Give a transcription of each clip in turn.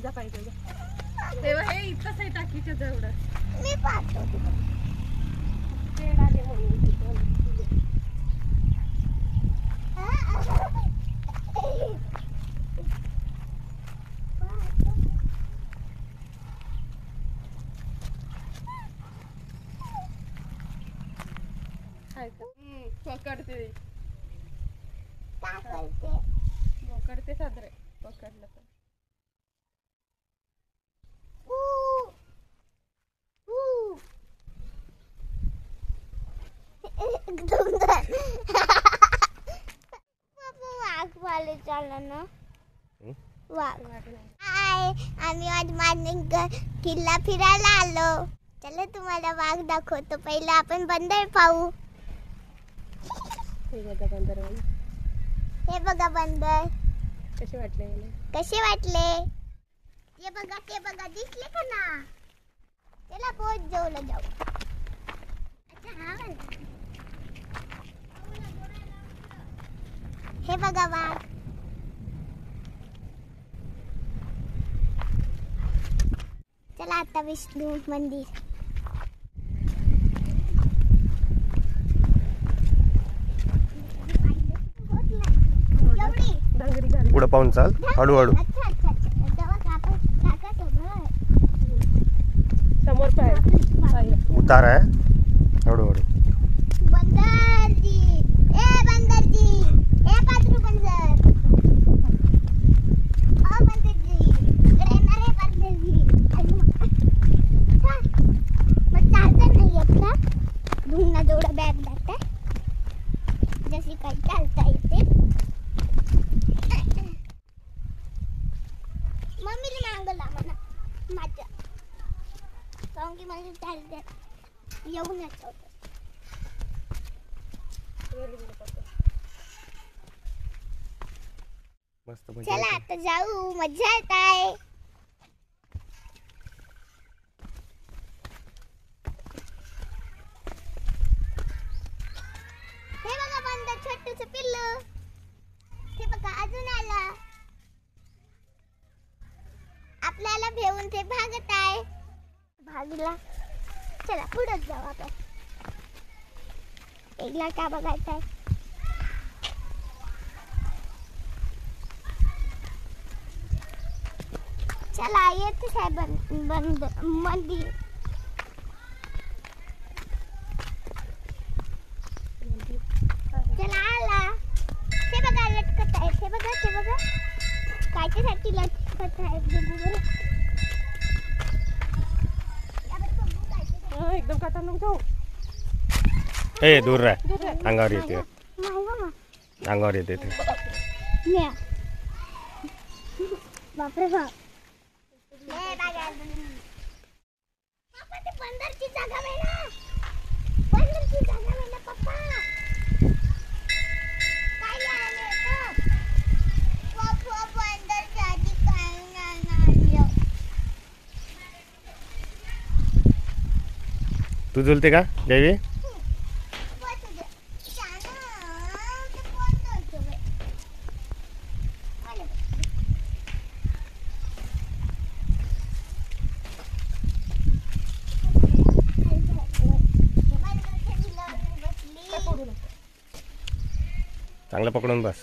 जा पाहिजे तेव्हा हे इथंच आहे टाकीच्या जवळ मी पाहतो पकडते काय करते पकडते साजरे पकडलं पण वाघ वाले चालला ना वाघ आम्ही आज मार्निंग किल्ला फिरायला आलो चला तुम्हाला वाघ दाखवतो पहिला आपण बंदर पाहू हे बघा बंदर कसे वाटले हे बघा दिसले का ना चला बहुत जवळ जाऊ अच्छा हा हे बघा वाघ चला आता विष्णू मंदिर पुढे पाहून चाल हळूहळू समोर पाय उतार आहे हळूहळू बंदरजी ए पात्रू बंदर बंदरजी इकडे येणार आहे बंदरजी मग चालता नाही येत का धुंना जेवढा बॅग जात जशी काही चालता येते मम्मीला मागला म्हणा माझ्या कारण की मला चालते येऊन येतो मस्त चला आता जाऊ मजा येत आहे हे बघा बंदर छोटूच पिल्लू हे बघा अजून आला आपल्याला भेऊन ते भागत आहे भागला चला पुढे जाऊ आपण एकला का बघायचं आहे चला येतेच आहे बंद मंदिर चला आला ते बघा लटकत आहे ते बघा कायच्यासाठी लटकत आहे एकदम काटा नको जाऊ ए दूर राह अंगावर येते अंगावर येते ते बापरे बाप बंदरची जागा ना पप्पा काय बंदरच्या आधी काय नाही तू झुलते का जयवी चांगलं पकडून बस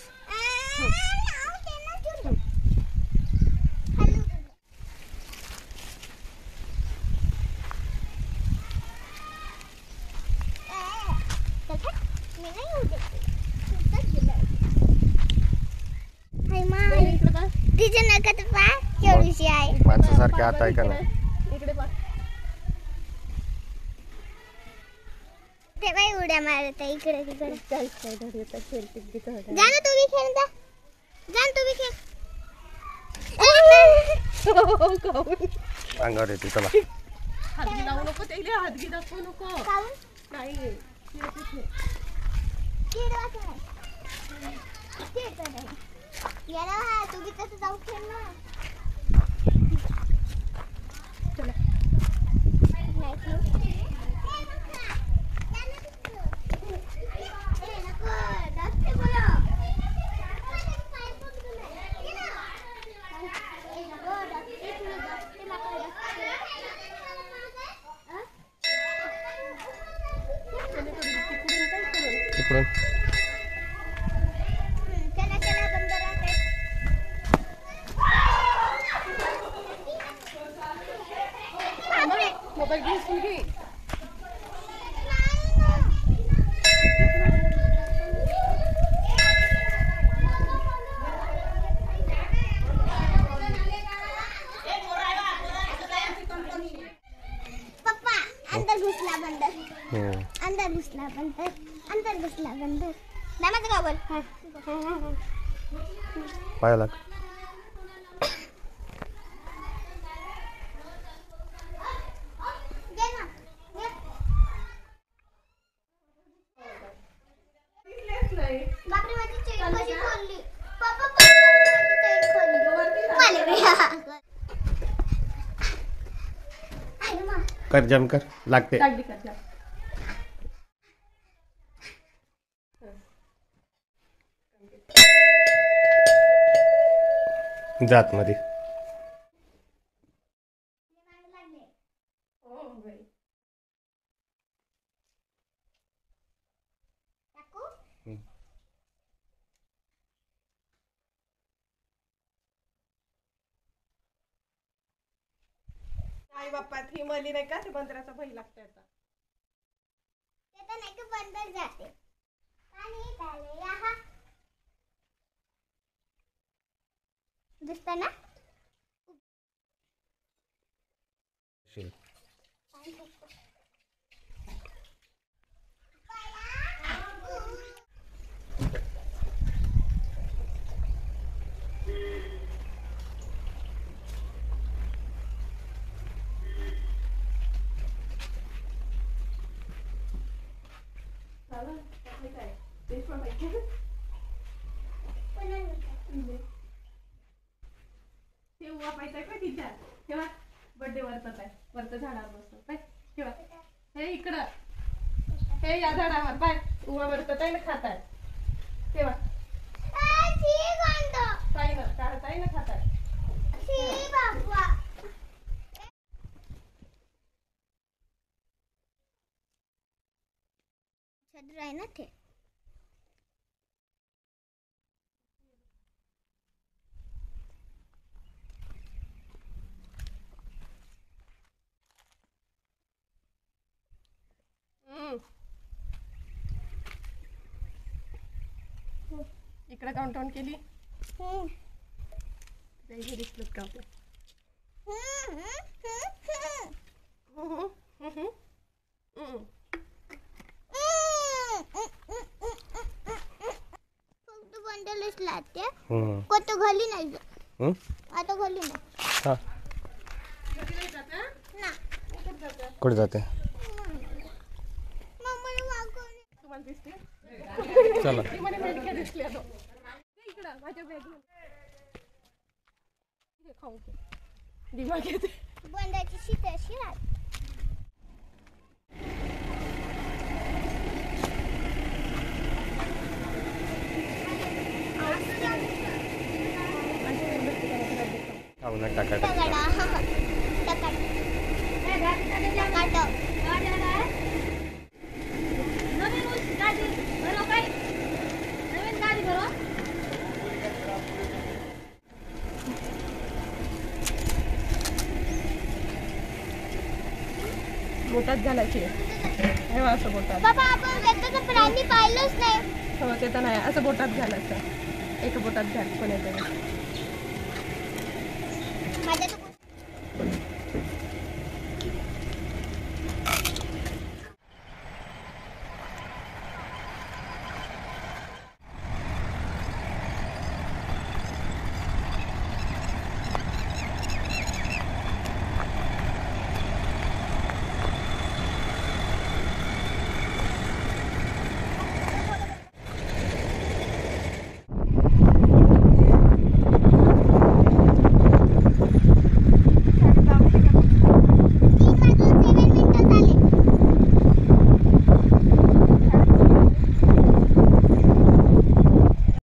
तिच्या नकात पा केवढीशी आहे माणसासारखे हात आहे का ना इकडे पा ते बाई उड्या मारत आहे इकडे तिकडे जा ना तू बी खेळ जा तू बी खेळ अंगावर येते चला हात लावू नको त्याला हात दाखवू नको नाही याला तू बी तसं जाऊ खेळ ना चला तिकडून. चला चला बंदरात मोबाईल घेऊन घे. पप्पा अंदर घुसला बंदर. हम्म. अंदर घुसला बंदर. अंदर घुसला बंदर. नामाचं गाव बोल. पाया लाग. घे ना. घे. बापरे माझी चेन कशी खोलली. पप्पा माझी चेन खोलली. मला बी. आई मा. कर जम कर लागते. लागली का त्या? जात मध्ये. हो बाई. टाकू? आई बाप्पा ती मली नाही का ते बंदराचा भय लागतं आता. ते तर नाही का बंदर जाते. पाणी आले या. दिसतं ना? ते उवा पाहिजे का तिच्या तेव्हा बर्थडे वरतच आहे. वरत झाडावर बसतो पाय तेव्हा. हे इकडं हे या झाडावर पाय उवा वरतच आहे ना खात आहे तेव्हा. ताई ना काढत आहे ना खात आहे. छद्र आहे ना ते. इकडे काउंट केली. दिसलं का आपलं. फक्त बंदरच लागते. हम्म. कोणतं घाली नाही. हम्म? आता घाली नाही हा. ना. कुठे जाते? मम्मीला वागवणे. तुम्हाला दिसते चला. ती म्हणे मेंढक्या दिसल्या तो. इकडं माझ्या बॅग खाऊ दिमाग येते. बंदाची शीत अशी राहते. टाका बोटात घालायची असं बोटात. बाबा आपण त्याचं प्राणी पाहिलंच नाही. हो ते तर नाही असं बोटात घालायचं. एका बोटात घाल कोणाच्या